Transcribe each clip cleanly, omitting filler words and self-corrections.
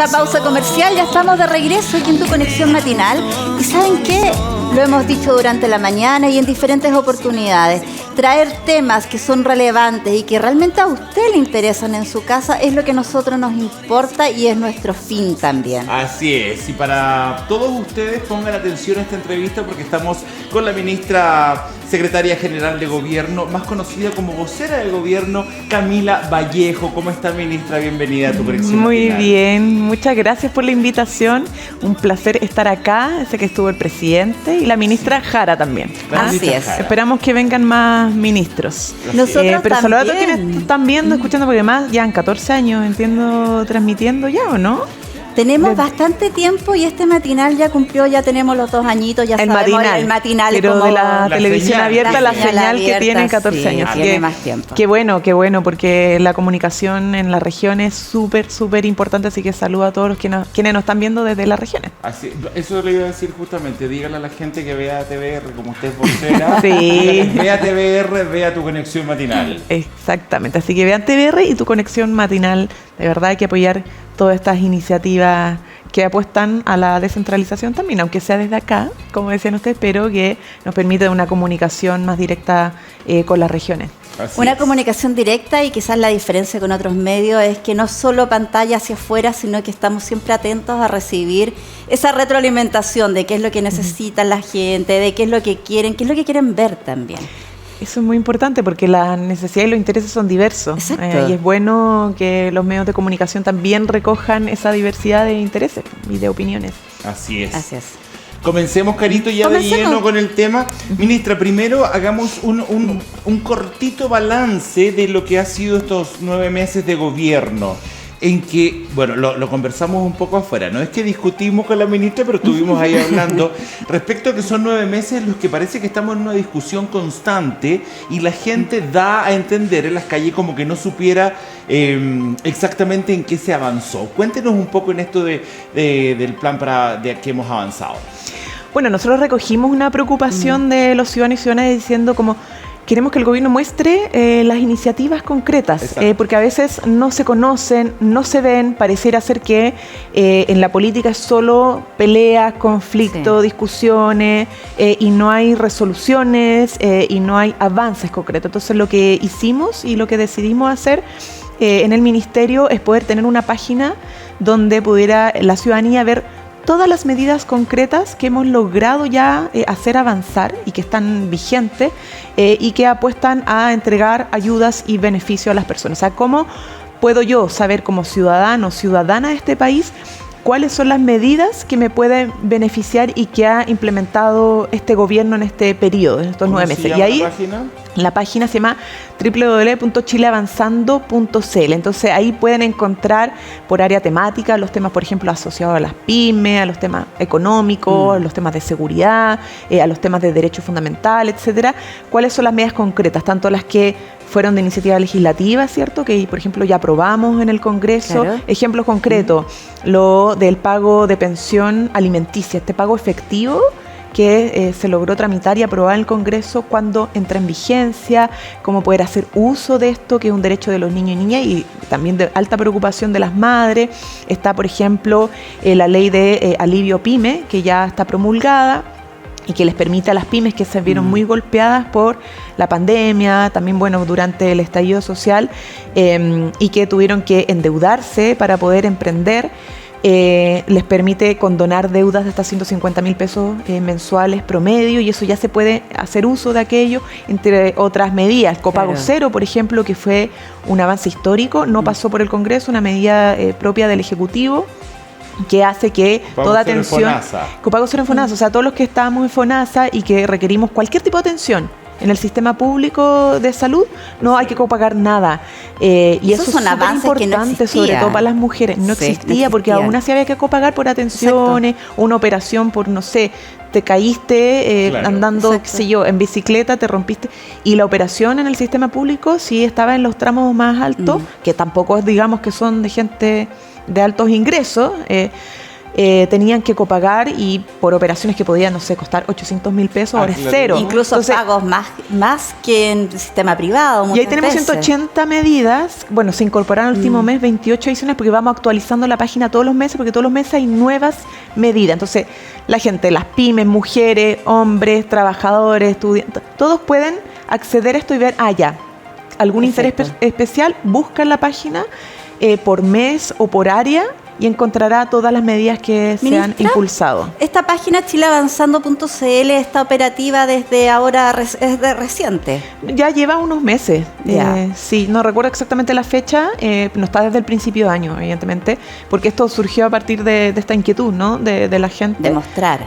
esta pausa comercial, ya estamos de regreso aquí en Tu Conexión Matinal. ¿Y saben qué? Lo hemos dicho durante la mañana y en diferentes oportunidades. Traer temas que son relevantes y que realmente a usted le interesan en su casa es lo que a nosotros nos importa y es nuestro fin también. Así es. Y para todos ustedes pongan atención a esta entrevista porque estamos con la ministra secretaria general de Gobierno, más conocida como vocera de Gobierno, Camila Vallejo. ¿Cómo está, ministra? Bienvenida a Tu Conexión Muy Matinal. bien, muchas gracias por la invitación. Un placer estar acá. Sé que estuvo el presidente y la ministra Jara también. Así es. Esperamos que vengan más ministros. Nosotros pero saludos a todos también. quienes están viendo, escuchando, porque además ya han 14 años, entiendo, transmitiendo ya, ¿o no? Tenemos bastante tiempo y este matinal ya cumplió, ya tenemos los 2 añitos, ya El sabemos matinal, el matinal pero como de la La televisión señal. abierta, la señal abierta, que tiene 14 sí, años. Así tiene que, más tiempo. qué bueno, porque la comunicación en la región es súper importante, así que saludo a todos los quienes nos están viendo desde las regiones. Así, eso le iba a decir justamente, dígale a la gente que vea TVR, como usted es vocera. Sí. Dígale, vea TVR, vea Tu Conexión Matinal. Exactamente, así que vean TVR y Tu Conexión Matinal. De verdad hay que apoyar todas estas iniciativas que apuestan a la descentralización también, aunque sea desde acá, como decían ustedes, pero que nos permite una comunicación más directa con las regiones. Así Una es. comunicación directa y quizás la diferencia con otros medios es que no solo pantalla hacia afuera, sino que estamos siempre atentos a recibir esa retroalimentación de qué es lo que necesita la gente, de qué es lo que quieren ver también. Eso es muy importante porque las necesidades y los intereses son diversos. Exacto. Y es bueno que los medios de comunicación también recojan esa diversidad de intereses y de opiniones. Así es. Así es. Comencemos, Carito, ya Comencemos. de lleno con el tema. Ministra, primero hagamos un cortito balance de lo que ha sido estos 9 meses de gobierno. En que, bueno, lo conversamos un poco afuera, no es que discutimos con la ministra, pero estuvimos ahí hablando respecto a que son 9 meses en los que parece que estamos en una discusión constante y la gente da a entender en las calles como que no supiera exactamente en qué se avanzó. Cuéntenos un poco en esto del plan de que hemos avanzado. Bueno, nosotros recogimos una preocupación de los ciudadanos y ciudadanas diciendo como queremos que el gobierno muestre las iniciativas concretas, porque a veces no se conocen, no se ven, pareciera ser que en la política es solo peleas, conflictos, discusiones, y no hay resoluciones y no hay avances concretos. Entonces lo que hicimos y lo que decidimos hacer en el ministerio es poder tener una página donde pudiera la ciudadanía ver todas las medidas concretas que hemos logrado ya hacer avanzar y que están vigentes y que apuestan a entregar ayudas y beneficios a las personas. O sea, ¿cómo puedo yo saber como ciudadano o ciudadana de este país cuáles son las medidas que me pueden beneficiar y que ha implementado este gobierno en este periodo, en estos 9 meses? ¿Cómo se llama la página? La página se llama www.chileavanzando.cl. Entonces ahí pueden encontrar por área temática los temas, por ejemplo, asociados a las pymes, a los temas económicos, a los temas de seguridad, a los temas de derechos fundamentales, etcétera. ¿Cuáles son las medidas concretas? Tanto las que fueron de iniciativa legislativa, ¿cierto? Que, por ejemplo, ya aprobamos en el Congreso. Claro. Ejemplos concretos, lo del pago de pensión alimenticia, este pago efectivo que se logró tramitar y aprobar en el Congreso cuando entra en vigencia, cómo poder hacer uso de esto, que es un derecho de los niños y niñas y también de alta preocupación de las madres. Está, por ejemplo, la ley de alivio PYME, que ya está promulgada y que les permite a las pymes que se vieron muy golpeadas por la pandemia, también bueno durante el estallido social y que tuvieron que endeudarse para poder emprender. Les permite condonar deudas de hasta 150.000 pesos mensuales promedio y eso ya se puede hacer uso de aquello, entre otras medidas. Copago cero, por ejemplo, que fue un avance histórico, no pasó por el Congreso, una medida propia del Ejecutivo que hace que toda atención... Copago cero en FONASA, o sea, todos los que estábamos en FONASA y que requerimos cualquier tipo de atención en el sistema público de salud, no hay que copagar nada. Y eso son es súper avances que no importante, existían. sobre todo para las mujeres. No Sí, existía, no porque existían. aún así había que copagar por atenciones, una operación por, no sé, te caíste andando, qué sé yo, en bicicleta, te rompiste. Y la operación en el sistema público sí estaba en los tramos más altos, que tampoco es, digamos, que son de gente de altos ingresos, tenían que copagar y por operaciones que podían, no sé, costar 800.000 pesos, ahora es cero. Incluso entonces, pagos más que en el sistema privado. Y ahí tenemos 180 medidas. Bueno, se incorporaron el último mes 28 adicionales porque vamos actualizando la página todos los meses, porque todos los meses hay nuevas medidas. Entonces, la gente, las pymes, mujeres, hombres, trabajadores, estudiantes, todos pueden acceder a esto y ver, ya, algún interés especial, busca en la página por mes o por área y encontrará todas las medidas que se han impulsado. Esta página chileavanzando.cl está operativa desde ahora, es de reciente. Ya lleva unos meses. Sí, no recuerdo exactamente la fecha, no está desde el principio de año, evidentemente, porque esto surgió a partir de esta inquietud, ¿no? De la gente.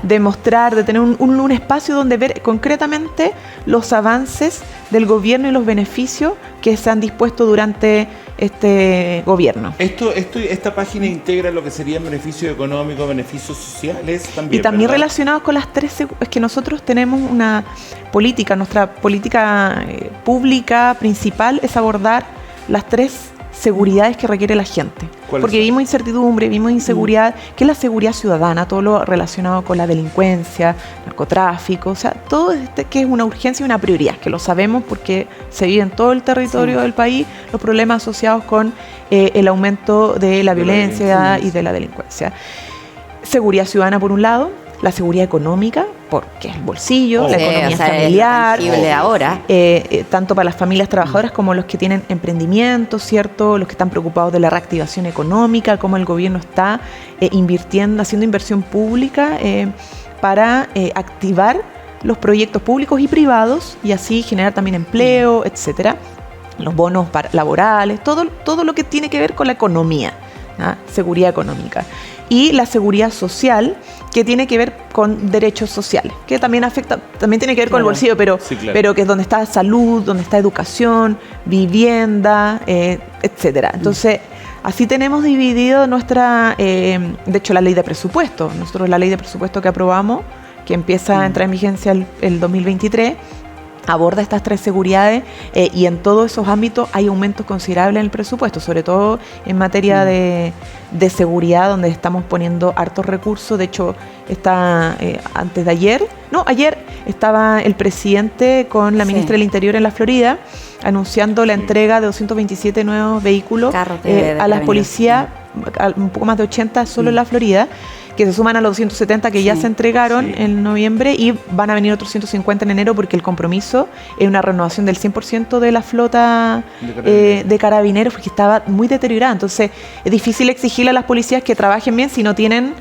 Demostrar, de tener un espacio donde ver concretamente los avances del gobierno y los beneficios que se han dispuesto durante este gobierno. Esta página integra lo que serían beneficios económicos, beneficios sociales también. Y también relacionados con las tres, es que nosotros tenemos una política, nuestra política pública principal es abordar las tres seguridades que requiere la gente. Porque vivimos incertidumbre, vivimos inseguridad, que es la seguridad ciudadana, todo lo relacionado con la delincuencia, narcotráfico, o sea, todo que es una urgencia y una prioridad, que lo sabemos porque se vive en todo el territorio del país, los problemas asociados con el aumento de la violencia y de la delincuencia. Seguridad ciudadana por un lado, la seguridad económica, porque es el bolsillo, la economía familiar, ahora. Tanto para las familias trabajadoras como los que tienen emprendimientos, ¿cierto? Los que están preocupados de la reactivación económica, cómo el gobierno está haciendo inversión pública para activar los proyectos públicos y privados y así generar también empleo, etcétera. Los bonos laborales, todo lo que tiene que ver con la economía, seguridad económica. Y la seguridad social, que tiene que ver con derechos sociales, que también tiene que ver con el bolsillo, pero que es donde está salud, donde está educación, vivienda, etcétera. Entonces, así tenemos dividido de hecho, la ley de presupuesto. Nosotros la ley de presupuesto que aprobamos, que empieza a entrar en vigencia el 2023, aborda estas tres seguridades y en todos esos ámbitos hay aumentos considerables en el presupuesto, sobre todo en materia de seguridad, donde estamos poniendo hartos recursos. De hecho, ayer estaba el presidente con la ministra del Interior en la Florida anunciando la entrega de 227 nuevos vehículos a las policías, un poco más de 80 solo en la Florida, que se suman a los 270 que ya se entregaron en noviembre y van a venir otros 150 en enero porque el compromiso es una renovación del 100% de la flota de carabineros porque estaba muy deteriorada. Entonces es difícil exigirle a las policías que trabajen bien si no tienen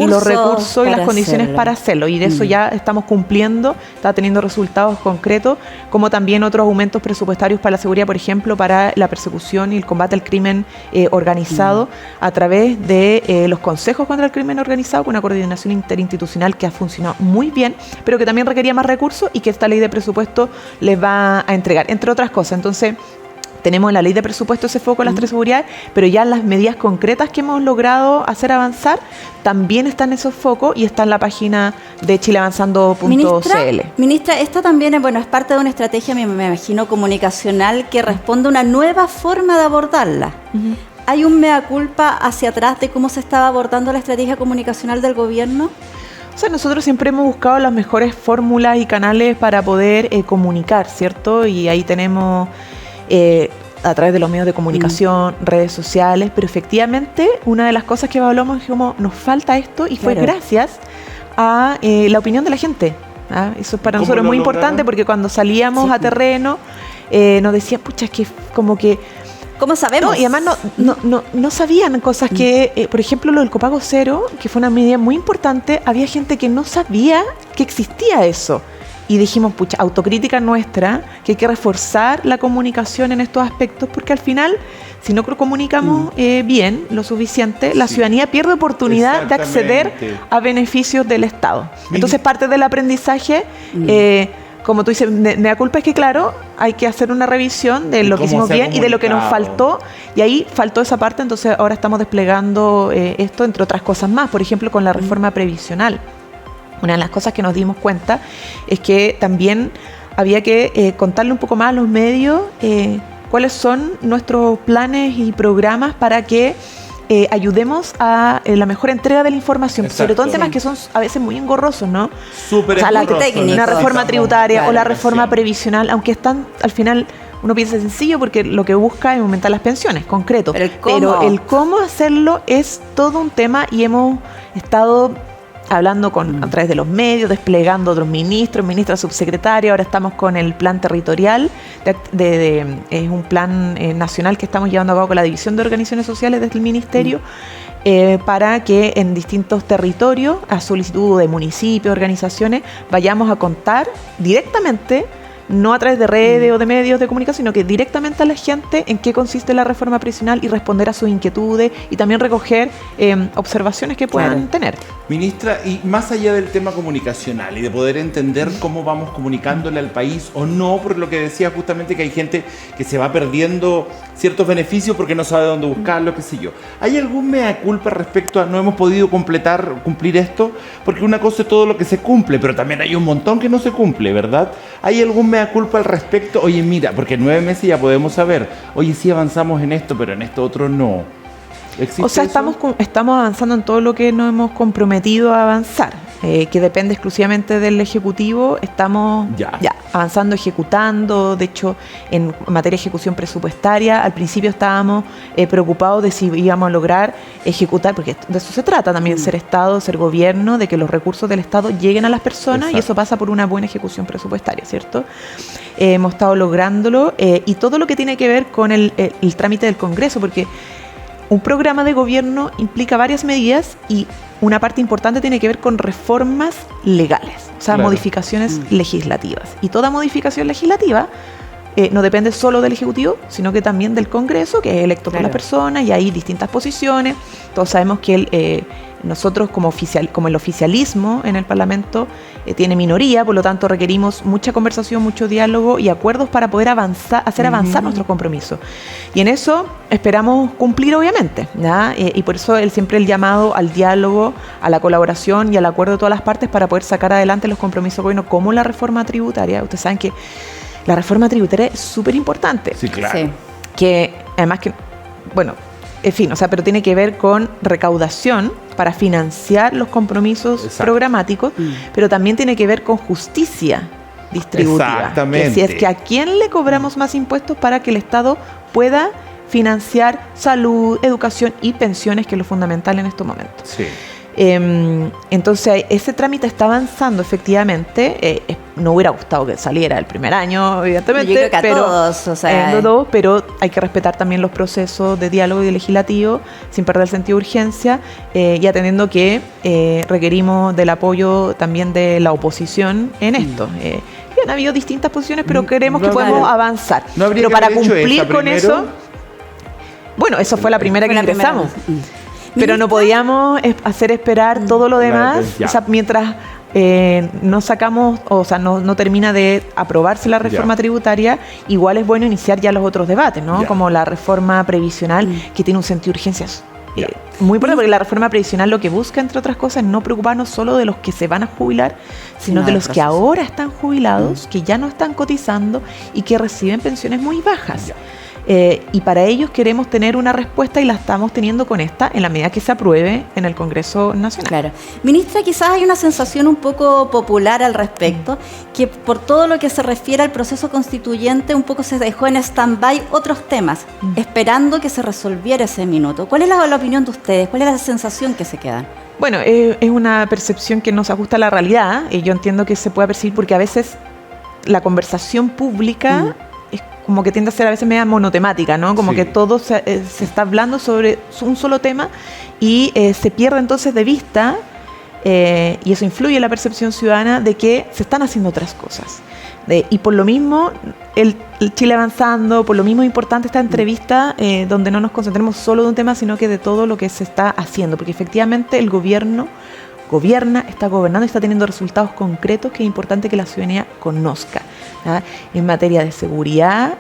los recursos y las condiciones para hacerlo. Y de eso ya estamos cumpliendo, está teniendo resultados concretos, como también otros aumentos presupuestarios para la seguridad, por ejemplo, para la persecución y el combate al crimen organizado a través de los consejos contra el crimen organizado, con una coordinación interinstitucional que ha funcionado muy bien, pero que también requería más recursos y que esta ley de presupuesto les va a entregar, entre otras cosas. Entonces, tenemos en la ley de presupuesto ese foco en las tres seguridades, pero ya en las medidas concretas que hemos logrado hacer avanzar, también están esos focos y está en la página de chileavanzando.cl. Ministra, esta también es parte de una estrategia, me imagino, comunicacional que responde a una nueva forma de abordarla. ¿Hay un mea culpa hacia atrás de cómo se estaba abordando la estrategia comunicacional del gobierno? O sea, nosotros siempre hemos buscado las mejores fórmulas y canales para poder comunicar, ¿cierto? Y ahí tenemos a través de los medios de comunicación, redes sociales, pero efectivamente una de las cosas que hablamos es como nos falta esto y fue gracias a la opinión de la gente. Eso para nosotros es muy importante porque cuando salíamos a terreno nos decían, pucha, es que como que... ¿Cómo sabemos? No, y además no sabían cosas que, por ejemplo, lo del copago cero, que fue una medida muy importante, había gente que no sabía que existía eso. Y dijimos, pucha, autocrítica nuestra, que hay que reforzar la comunicación en estos aspectos, porque al final, si no comunicamos bien, lo suficiente, la ciudadanía pierde oportunidad de acceder a beneficios del Estado. Entonces, parte del aprendizaje... como tú dices, mea culpa es que, claro, hay que hacer una revisión de lo que hicimos bien y de lo que nos faltó. Y ahí faltó esa parte, entonces ahora estamos desplegando esto, entre otras cosas más. Por ejemplo, con la reforma previsional. Una de las cosas que nos dimos cuenta es que también había que contarle un poco más a los medios cuáles son nuestros planes y programas para que ayudemos a la mejor entrega de la información, Exacto. sobre todo en temas que son a veces muy engorrosos, ¿no? Súper O sea, la engorroso, técnica. una reforma necesitamos tributaria o la clarificación. reforma previsional, aunque están al final uno piensa sencillo porque lo que busca es aumentar las pensiones, concreto. Pero el cómo hacerlo es todo un tema y hemos estado hablando a través de los medios, desplegando otros ministras, subsecretarios. Ahora estamos con el plan territorial, es un plan nacional que estamos llevando a cabo con la División de Organizaciones Sociales desde el Ministerio, para que en distintos territorios, a solicitud de municipios, organizaciones, vayamos a contar directamente, no a través de redes o de medios de comunicación, sino que directamente a la gente en qué consiste la reforma previsional y responder a sus inquietudes y también recoger observaciones que puedan tener. Ministra, y más allá del tema comunicacional y de poder entender cómo vamos comunicándole al país o no, por lo que decía justamente que hay gente que se va perdiendo ciertos beneficios porque no sabe dónde buscarlo, qué sé yo. ¿Hay algún mea culpa respecto a no hemos podido cumplir esto? Porque una cosa es todo lo que se cumple, pero también hay un montón que no se cumple, ¿verdad? ¿Hay algún mea culpa al respecto? Oye, mira, porque en 9 meses ya podemos saber, oye, sí avanzamos en esto, pero en esto otro no. O sea, eso? estamos avanzando en todo lo que nos hemos comprometido a avanzar, que depende exclusivamente del Ejecutivo. Estamos ya avanzando, ejecutando. De hecho, en materia de ejecución presupuestaria, al principio estábamos preocupados de si íbamos a lograr ejecutar, porque de eso se trata también, ser Estado, ser gobierno, de que los recursos del Estado lleguen a las personas. Exacto. Y eso pasa por una buena ejecución presupuestaria, ¿cierto? Hemos estado lográndolo, y todo lo que tiene que ver con el trámite del Congreso, porque un programa de gobierno implica varias medidas y una parte importante tiene que ver con reformas legales, o sea, modificaciones legislativas. Y toda modificación legislativa no depende solo del Ejecutivo, sino que también del Congreso, que es electo por las personas, y hay distintas posiciones. Todos sabemos que nosotros como el oficialismo en el Parlamento tiene minoría, por lo tanto requerimos mucha conversación, mucho diálogo y acuerdos para poder hacer avanzar nuestros compromisos. Y en eso esperamos cumplir, obviamente, ¿ya? Y por eso siempre el llamado al diálogo, a la colaboración y al acuerdo de todas las partes para poder sacar adelante los compromisos de gobierno, como la reforma tributaria. Ustedes saben que la reforma tributaria es súper importante. Sí, claro. Sí. Que además que, bueno, en fin, o sea, pero tiene que ver con recaudación para financiar los compromisos programáticos, pero también tiene que ver con justicia distributiva. Exactamente. Que si es que a quién le cobramos más impuestos para que el Estado pueda financiar salud, educación y pensiones, que es lo fundamental en estos momentos. Sí. Entonces ese trámite está avanzando efectivamente. No hubiera gustado que saliera el primer año, evidentemente. Yo creo que a todos, o sea, pero hay que respetar también los procesos de diálogo y de legislativo sin perder el sentido de urgencia, y atendiendo que requerimos del apoyo también de la oposición en esto. Han habido distintas posiciones, pero creemos que podemos avanzar. ¿No habría pero que para haber hecho cumplir esta con primero? eso, bueno, eso fue la primera que ingresamos. Pero no podíamos hacer esperar todo lo demás, o sea, mientras no sacamos, o sea, no termina de aprobarse la reforma tributaria, igual es bueno iniciar ya los otros debates, ¿no? Como la reforma previsional, que tiene un sentido de urgencia muy importante, porque la reforma previsional lo que busca, entre otras cosas, es no preocuparnos solo de los que se van a jubilar, sino de los que ahora están jubilados, que ya no están cotizando y que reciben pensiones muy bajas. Y para ellos queremos tener una respuesta, y la estamos teniendo con esta, en la medida que se apruebe en el Congreso Nacional. Claro. Ministra, quizás hay una sensación un poco popular al respecto, que por todo lo que se refiere al proceso constituyente, un poco se dejó en stand-by otros temas, esperando que se resolviera ese minuto. ¿Cuál es la opinión de ustedes? ¿Cuál es la sensación que se quedan? Bueno, es una percepción que no se ajusta a la realidad, y yo entiendo que se pueda percibir porque a veces la conversación pública como que tiende a ser a veces media monotemática, ¿no? Como que todo se está hablando sobre un solo tema y se pierde entonces de vista, y eso influye en la percepción ciudadana de que se están haciendo otras cosas. Y por lo mismo, el Chile Avanzando, por lo mismo es importante esta entrevista, donde no nos concentremos solo de un tema, sino que de todo lo que se está haciendo, porque efectivamente el gobierno gobierna, está gobernando y está teniendo resultados concretos que es importante que la ciudadanía conozca, ¿ya? En materia de seguridad,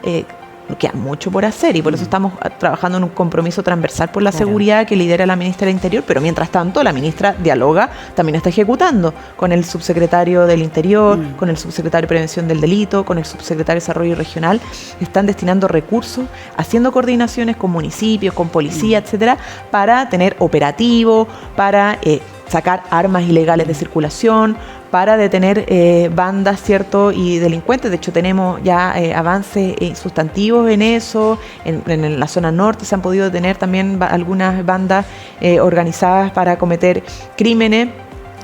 queda mucho por hacer y por eso estamos trabajando en un compromiso transversal por la seguridad que lidera la ministra del Interior, pero mientras tanto la ministra dialoga, también está ejecutando con el subsecretario del Interior, con el subsecretario de Prevención del Delito, con el subsecretario de Desarrollo Regional. Están destinando recursos, haciendo coordinaciones con municipios, con policía, etcétera, para tener operativo, para sacar armas ilegales de circulación, para detener bandas, ¿cierto?, y delincuentes. De hecho, tenemos ya avances sustantivos en eso. En la zona norte se han podido detener también algunas bandas organizadas para cometer crímenes.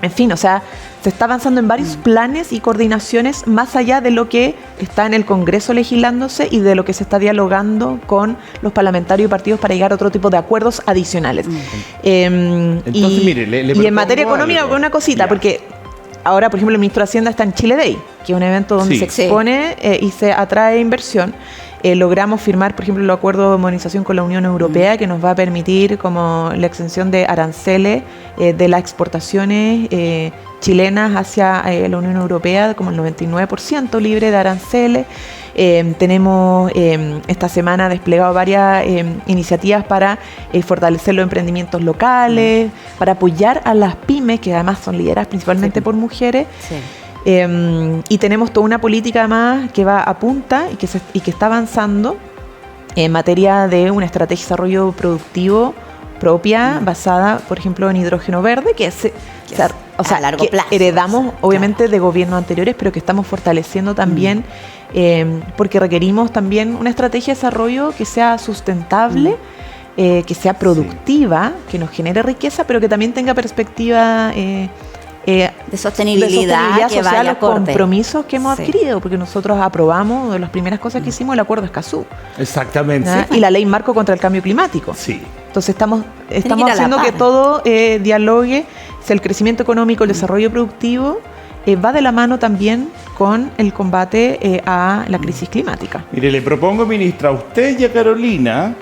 En fin, o sea, se está avanzando en varios planes y coordinaciones más allá de lo que está en el Congreso legislándose y de lo que se está dialogando con los parlamentarios y partidos para llegar a otro tipo de acuerdos adicionales. Entonces, mire, y en materia económica, una cosita, porque ahora, por ejemplo, el ministro de Hacienda está en Chile Day, que es un evento donde se expone y se atrae inversión. Logramos firmar, por ejemplo, el acuerdo de modernización con la Unión Europea, que nos va a permitir como la exención de aranceles de las exportaciones chilenas hacia la Unión Europea, como el 99% libre de aranceles. Tenemos esta semana desplegado varias iniciativas para fortalecer los emprendimientos locales, para apoyar a las pymes, que además son lideradas principalmente por mujeres. Y tenemos toda una política además que va a punta y que está avanzando en materia de una estrategia de desarrollo productivo propia, basada, por ejemplo, en hidrógeno verde, que a largo plazo, heredamos obviamente de gobiernos anteriores, pero que estamos fortaleciendo también, porque requerimos también una estrategia de desarrollo que sea sustentable, que sea productiva, que nos genere riqueza, pero que también tenga perspectiva de sostenibilidad que social, vaya los acorde. Compromisos que hemos adquirido, porque nosotros aprobamos, una de las primeras cosas que hicimos, el Acuerdo Escazú. Exactamente. Y la Ley Marco contra el Cambio Climático. Sí. Entonces estamos haciendo que todo dialogue, si el crecimiento económico, el desarrollo productivo, va de la mano también con el combate a la crisis climática. Mire, le propongo, ministra, a usted y a Carolina,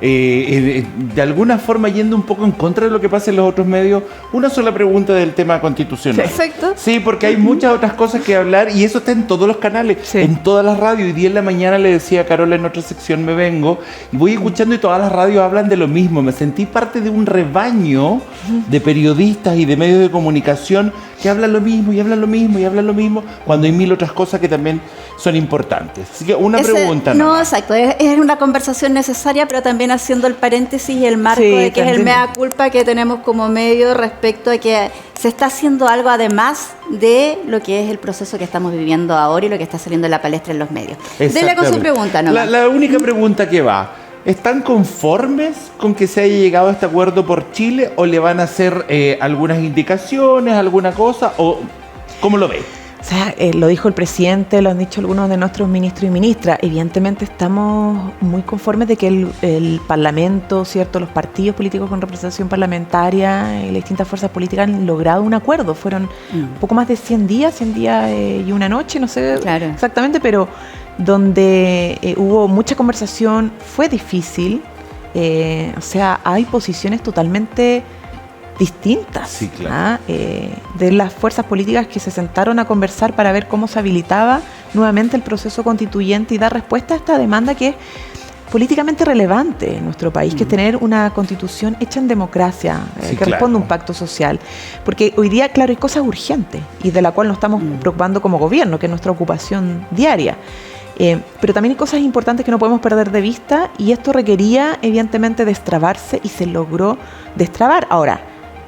de alguna forma yendo un poco en contra de lo que pasa en los otros medios, una sola pregunta del tema constitucional. Perfecto. Sí, porque hay muchas otras cosas que hablar y eso está en todos los canales, en todas las radios. Hoy día en la mañana le decía a Carola en otra sección, me vengo, y voy escuchando y todas las radios hablan de lo mismo. Me sentí parte de un rebaño de periodistas y de medios de comunicación que hablan lo mismo y hablan lo mismo y hablan lo mismo, cuando hay mil otras cosas que también son importantes. Así que una pregunta. No, exacto. Es una conversación necesaria, pero también haciendo el paréntesis y el marco de que es el mea culpa que tenemos como medio respecto a que se está haciendo algo además de lo que es el proceso que estamos viviendo ahora y lo que está saliendo en la palestra en los medios. Dele con su pregunta, ¿no? La única pregunta que va. ¿Están conformes con que se haya llegado a este acuerdo por Chile o le van a hacer algunas indicaciones, alguna cosa? ¿O cómo lo ve? O sea, lo dijo el presidente, lo han dicho algunos de nuestros ministros y ministras. Evidentemente estamos muy conformes de que el Parlamento, ¿cierto?, los partidos políticos con representación parlamentaria y las distintas fuerzas políticas han logrado un acuerdo. Fueron un poco más de 100 días y una noche, no sé exactamente, pero donde hubo mucha conversación, fue difícil. O sea, hay posiciones totalmente distintas, sí, claro, de las fuerzas políticas que se sentaron a conversar para ver cómo se habilitaba nuevamente el proceso constituyente y dar respuesta a esta demanda que es políticamente relevante en nuestro país, que es tener una constitución hecha en democracia, que responda a un pacto social. Porque hoy día, claro, hay cosas urgentes y de la cual nos estamos preocupando como gobierno, que es nuestra ocupación diaria. Pero también hay cosas importantes que no podemos perder de vista y esto requería, evidentemente, destrabarse y se logró destrabar. Ahora,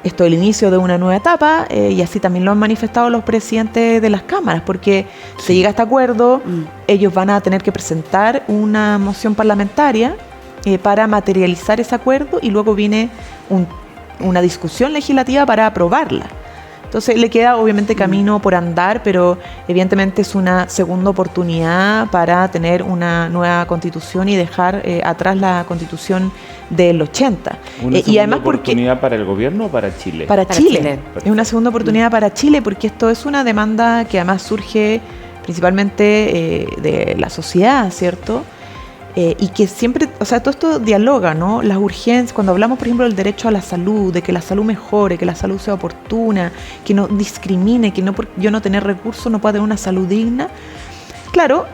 esto es el inicio de una nueva etapa y así también lo han manifestado los presidentes de las cámaras, porque se llega a este acuerdo, ellos van a tener que presentar una moción parlamentaria para materializar ese acuerdo y luego viene una discusión legislativa para aprobarla. Entonces le queda obviamente camino por andar, pero evidentemente es una segunda oportunidad para tener una nueva constitución y dejar atrás la constitución del 80. ¿Una segunda oportunidad para el gobierno o para Chile? Para Chile. Es una segunda oportunidad para Chile porque esto es una demanda que además surge principalmente de la sociedad, ¿cierto? Y que siempre, o sea, todo esto dialoga, ¿no? Las urgencias, cuando hablamos, por ejemplo, del derecho a la salud, de que la salud mejore, que la salud sea oportuna, que no discrimine, que no por yo no tener recursos no pueda tener una salud digna. Claro,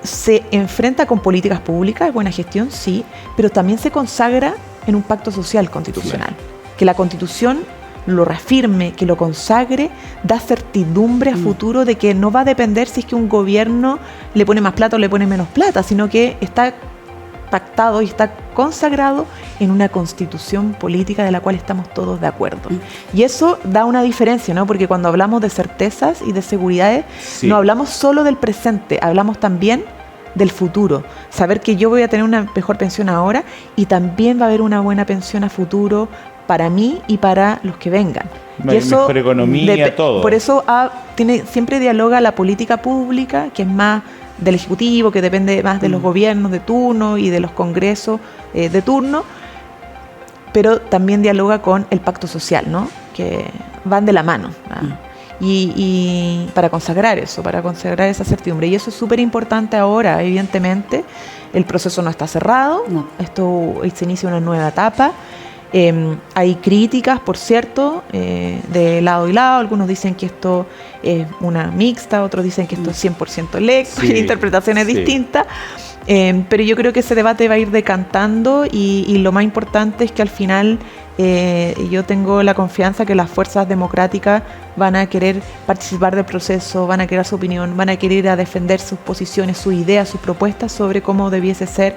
se enfrenta con políticas públicas, buena gestión, sí, pero también se consagra en un pacto social constitucional. Claro. Que la Constitución lo reafirme, que lo consagre, da certidumbre a futuro de que no va a depender si es que un gobierno le pone más plata o le pone menos plata, sino que está pactado y está consagrado en una constitución política de la cual estamos todos de acuerdo. Y eso da una diferencia, ¿no? Porque cuando hablamos de certezas y de seguridades, no hablamos solo del presente, hablamos también del futuro. Saber que yo voy a tener una mejor pensión ahora y también va a haber una buena pensión a futuro para mí y para los que vengan. Y eso, mejor economía, todo. Por eso siempre dialoga la política pública, que es más del Ejecutivo, que depende más de los gobiernos de turno y de los congresos de turno, pero también dialoga con el pacto social, ¿no? Que van de la mano. Y para consagrar eso, para consagrar esa certidumbre. Y eso es súper importante ahora, evidentemente. El proceso no está cerrado, esto se inicia una nueva etapa. Hay críticas, por cierto, de lado y lado. Algunos dicen que esto es una mixta, otros dicen que esto es 100% electo, hay interpretaciones distintas. Pero yo creo que ese debate va a ir decantando y lo más importante es que al final yo tengo la confianza que las fuerzas democráticas van a querer participar del proceso, van a querer su opinión, van a querer ir a defender sus posiciones, sus ideas, sus propuestas sobre cómo debiese ser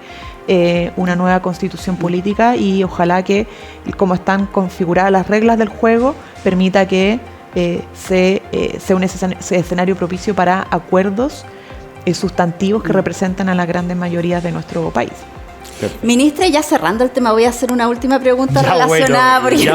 una nueva constitución política, y ojalá que, como están configuradas las reglas del juego, permita que sea un escenario propicio para acuerdos sustantivos que representan a las grandes mayorías de nuestro país. Ministra, ya cerrando el tema, voy a hacer una última pregunta relacionada, porque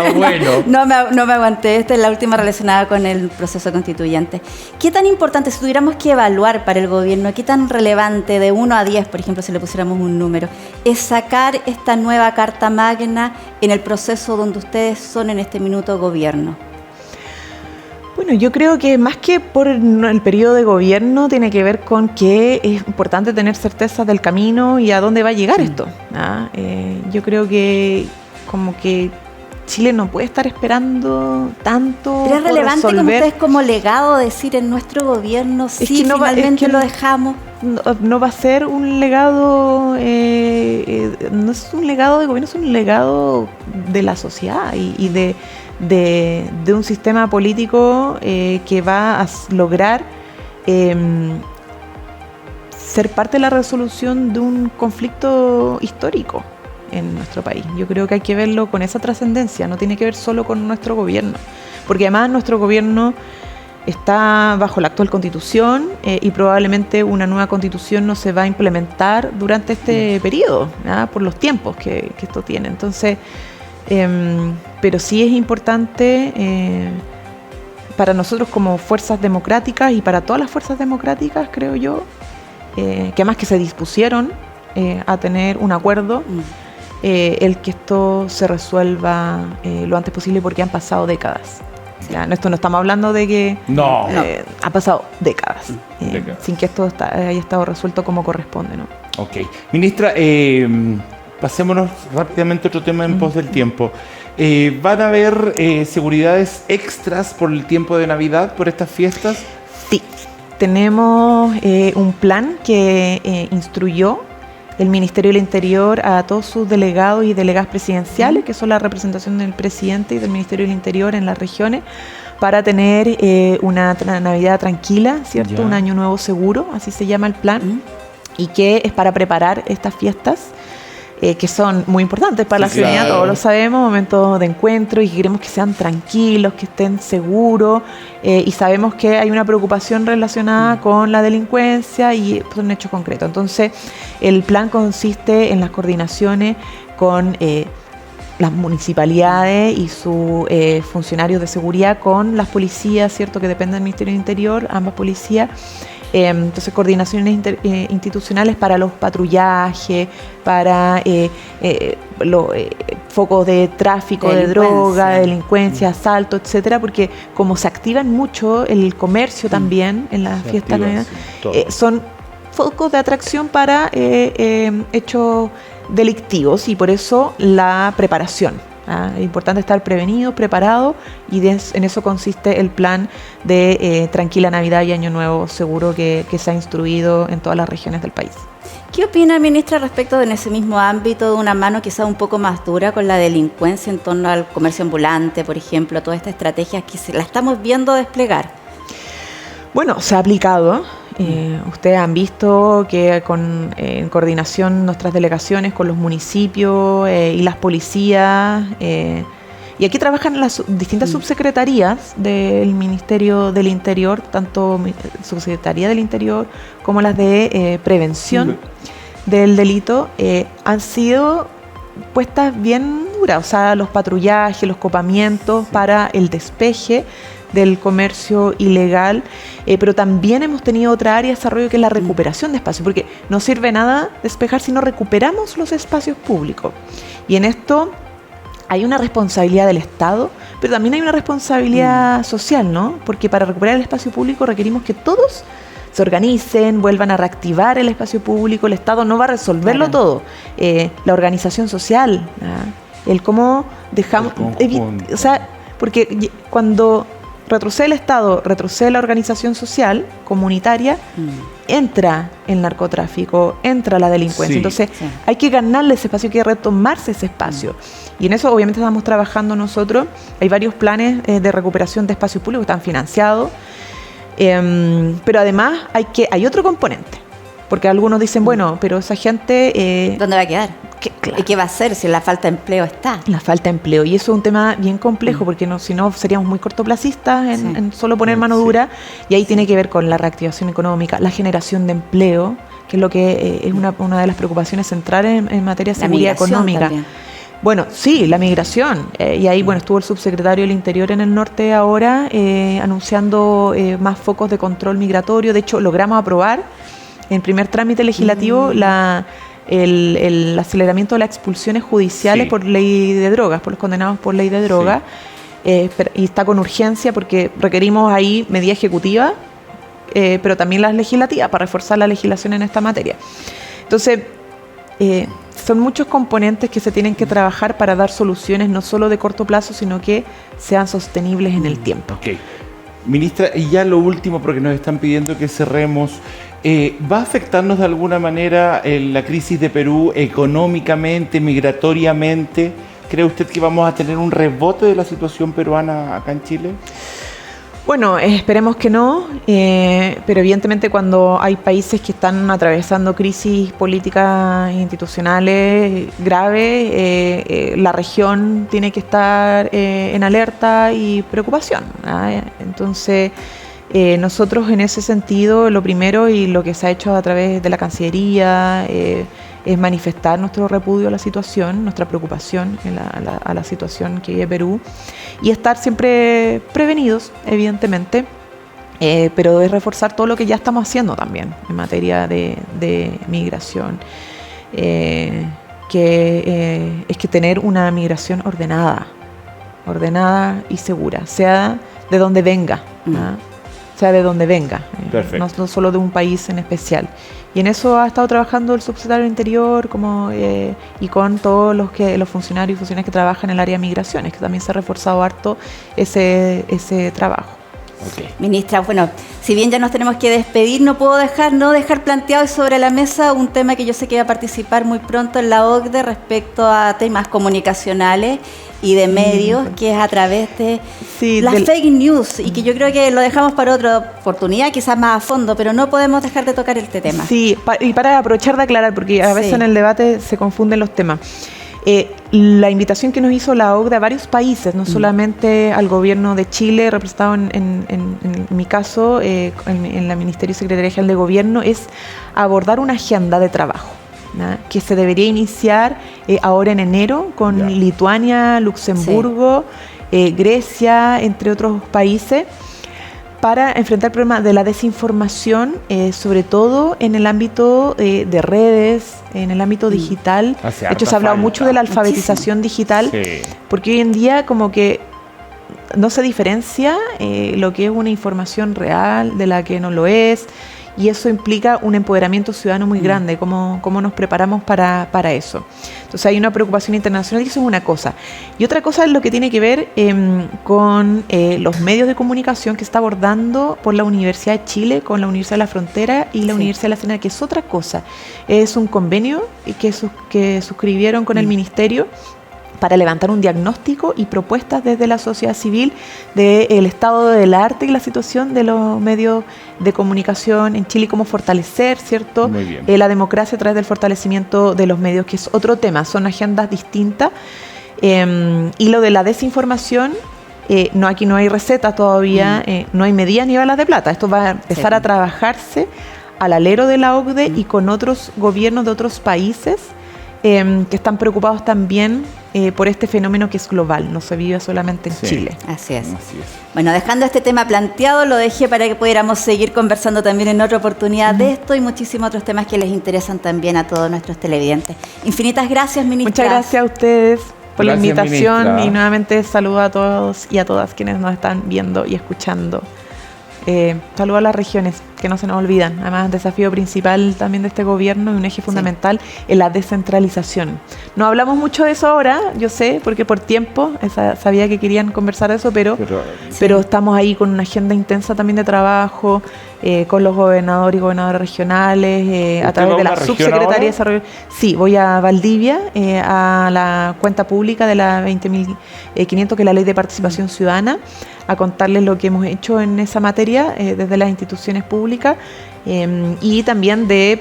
no me aguanté. Esta es la última relacionada con el proceso constituyente. ¿Qué tan importante, si tuviéramos que evaluar para el gobierno, qué tan relevante, de 1 a 10, por ejemplo, si le pusiéramos un número, es sacar esta nueva Carta Magna en el proceso donde ustedes son en este minuto gobierno? Bueno, yo creo que más que por el periodo de gobierno tiene que ver con que es importante tener certeza del camino y a dónde va a llegar esto. Yo creo que como que Chile no puede estar esperando tanto. Pero es relevante como ustedes como legado decir en nuestro gobierno, sí, finalmente lo dejamos. No va a ser un legado, no es un legado de gobierno, es un legado de la sociedad y de un sistema político que va a lograr ser parte de la resolución de un conflicto histórico en nuestro país. Yo creo que hay que verlo con esa trascendencia, no tiene que ver solo con nuestro gobierno, porque además nuestro gobierno está bajo la actual constitución y probablemente una nueva constitución no se va a implementar durante este periodo, por los tiempos que esto tiene. Entonces, pero sí es importante para nosotros como fuerzas democráticas y para todas las fuerzas democráticas, creo yo, que además que se dispusieron a tener un acuerdo, el que esto se resuelva lo antes posible, porque han pasado décadas. Esto no estamos hablando de que ha pasado décadas, sin que esto haya estado resuelto como corresponde, ¿no? Ok. Ministra, pasémonos rápidamente a otro tema en pos del tiempo. ¿Van a haber seguridades extras por el tiempo de Navidad, por estas fiestas? Sí, tenemos un plan que instruyó el Ministerio del Interior a todos sus delegados y delegadas presidenciales, que son la representación del presidente y del Ministerio del Interior en las regiones, para tener una Navidad tranquila, ¿cierto? Un año nuevo seguro, así se llama el plan, y que es para preparar estas fiestas, que son muy importantes para la ciudadanía, todos lo sabemos, momentos de encuentro, y queremos que sean tranquilos, que estén seguros, y sabemos que hay una preocupación relacionada con la delincuencia y son hechos concretos. Entonces, el plan consiste en las coordinaciones con las municipalidades y sus funcionarios de seguridad con las policías, ¿cierto?, que dependen del Ministerio del Interior, ambas policías. Entonces, coordinaciones institucionales para los patrullajes, para los focos de tráfico, de droga, de delincuencia, asalto, etcétera, porque como se activan mucho el comercio también en las fiestas navideñas, son focos de atracción para hechos delictivos, y por eso la preparación Es importante estar prevenido, preparado, y en eso consiste el plan de Tranquila Navidad y Año Nuevo Seguro que se ha instruido en todas las regiones del país. ¿Qué opina, ministra, respecto de en ese mismo ámbito de una mano quizá un poco más dura con la delincuencia en torno al comercio ambulante, por ejemplo, todas estas estrategias que la estamos viendo desplegar? Bueno, se ha aplicado. Ustedes han visto que en coordinación nuestras delegaciones con los municipios y las policías, y aquí trabajan las distintas subsecretarías del Ministerio del Interior, tanto Subsecretaría del Interior como las de Prevención del Delito, han sido puestas bien duras, o sea, los patrullajes, los copamientos para el despeje del comercio ilegal, pero también hemos tenido otra área de desarrollo que es la recuperación de espacios, porque no sirve nada despejar si no recuperamos los espacios públicos. Y en esto hay una responsabilidad del Estado, pero también hay una responsabilidad social, ¿no? Porque para recuperar el espacio público requerimos que todos se organicen, vuelvan a reactivar el espacio público. El Estado no va a resolverlo todo. La organización social, el cómo dejamos... o sea, porque cuando retrocede el Estado, retrocede la organización social comunitaria, entra el narcotráfico, entra la delincuencia. Entonces hay que ganarle ese espacio, hay que retomarse ese espacio. Y en eso obviamente estamos trabajando nosotros. Hay varios planes de recuperación de espacios públicos que están financiados. Pero además hay otro componente, porque algunos dicen, bueno, pero esa gente... ¿dónde va a quedar? Claro. ¿Y qué va a hacer si la falta de empleo está? La falta de empleo, y eso es un tema bien complejo, porque si no seríamos muy cortoplacistas en solo poner mano dura, y ahí tiene que ver con la reactivación económica, la generación de empleo, que es lo que es una de las preocupaciones centrales en materia de seguridad económica. También. Bueno, sí, la migración. Y ahí, bueno, estuvo el subsecretario del Interior en el norte ahora anunciando más focos de control migratorio. De hecho, logramos aprobar en primer trámite legislativo el aceleramiento de las expulsiones judiciales por ley de drogas, por los condenados por ley de drogas. Y está con urgencia porque requerimos ahí medida ejecutiva, pero también las legislativas para reforzar la legislación en esta materia. Entonces... son muchos componentes que se tienen que trabajar para dar soluciones no solo de corto plazo, sino que sean sostenibles en el tiempo. Okay. Ministra, y ya lo último, porque nos están pidiendo que cerremos, ¿va a afectarnos de alguna manera la crisis de Perú económicamente, migratoriamente? ¿Cree usted que vamos a tener un rebote de la situación peruana acá en Chile? Bueno, esperemos que no, pero evidentemente cuando hay países que están atravesando crisis políticas e institucionales graves, la región tiene que estar en alerta y preocupación, ¿no? Entonces, nosotros en ese sentido, lo primero y lo que se ha hecho a través de la Cancillería es manifestar nuestro repudio a la situación, nuestra preocupación a la situación que vive Perú, y estar siempre prevenidos, evidentemente, pero es reforzar todo lo que ya estamos haciendo también en materia de migración, que es que tener una migración ordenada y segura, sea de donde venga, ¿no? Sea de donde venga, no solo de un país en especial. Y en eso ha estado trabajando el subsecretario del Interior y con todos los funcionarios y funcionarias que trabajan en el área de migraciones, que también se ha reforzado harto ese trabajo. Okay. Ministra, bueno, si bien ya nos tenemos que despedir, no puedo dejar planteado sobre la mesa un tema que yo sé que va a participar muy pronto en la OCDE respecto a temas comunicacionales y de medios, que es a través de las fake news, y que yo creo que lo dejamos para otra oportunidad, quizás más a fondo, pero no podemos dejar de tocar este tema. Sí, y para aprovechar de aclarar, porque a veces en el debate se confunden los temas. La invitación que nos hizo la OCDE a varios países, no solamente al gobierno de Chile, representado en mi caso, en la Ministerio y Secretaría General de Gobierno, es abordar una agenda de trabajo, ¿no? Que se debería iniciar ahora en enero con Lituania, Luxemburgo, Grecia, entre otros países, para enfrentar el problema de la desinformación, sobre todo en el ámbito de redes, en el ámbito digital. De hecho, se ha hablado mucho de la alfabetización digital, porque hoy en día como que no se diferencia lo que es una información real de la que no lo es, y eso implica un empoderamiento ciudadano muy grande, cómo nos preparamos para eso. Entonces hay una preocupación internacional y eso es una cosa. Y otra cosa es lo que tiene que ver con los medios de comunicación que está abordando por la Universidad de Chile con la Universidad de la Frontera y la Universidad de la Serena, que es otra cosa. Es un convenio que suscribieron con el Ministerio para levantar un diagnóstico y propuestas desde la sociedad civil del estado del arte y la situación de los medios de comunicación en Chile y cómo fortalecer, ¿cierto? La democracia a través del fortalecimiento de los medios, que es otro tema, son agendas distintas. Y lo de la desinformación, aquí no hay recetas todavía, no hay medidas ni balas de plata. Esto va a empezar a trabajarse al alero de la OCDE y con otros gobiernos de otros países que están preocupados también por este fenómeno que es global, no se vive solamente en Chile. Así es. Bueno, dejando este tema planteado, lo dejé para que pudiéramos seguir conversando también en otra oportunidad de esto y muchísimos otros temas que les interesan también a todos nuestros televidentes. Infinitas gracias, ministra. Muchas gracias a ustedes por la invitación, ministra. Y nuevamente saludo a todos y a todas quienes nos están viendo y escuchando. Saludo a las regiones, que no se nos olvidan. Además, el desafío principal también de este gobierno y un eje fundamental es la descentralización. No hablamos mucho de eso ahora, yo sé, porque por tiempo sabía que querían conversar de eso, pero estamos ahí con una agenda intensa también de trabajo, con los gobernadores y gobernadoras regionales, a través de la subsecretaría de Desarrollo. Sí, voy a Valdivia, a la cuenta pública de la 20.500, que es la Ley de Participación Ciudadana, a contarles lo que hemos hecho en esa materia desde las instituciones públicas y también de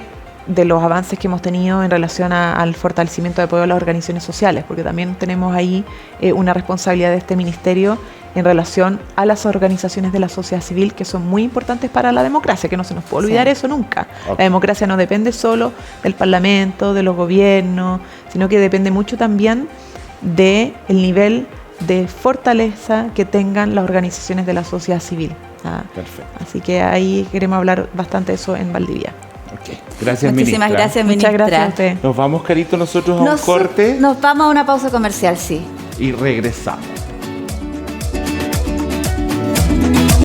los avances que hemos tenido en relación al fortalecimiento de apoyo a las organizaciones sociales, porque también tenemos ahí una responsabilidad de este ministerio en relación a las organizaciones de la sociedad civil, que son muy importantes para la democracia, que no se nos puede olvidar eso nunca. La democracia no depende solo del Parlamento, de los gobiernos, sino que depende mucho también del nivel de fortaleza que tengan las organizaciones de la sociedad civil. Perfecto. Así que ahí queremos hablar bastante de eso en Valdivia. Gracias, muchísimas ministra. Gracias, ministra. Muchas gracias a usted. Nos vamos, Carito, nosotros a un corte. Nos vamos a una pausa comercial, sí. Y regresamos.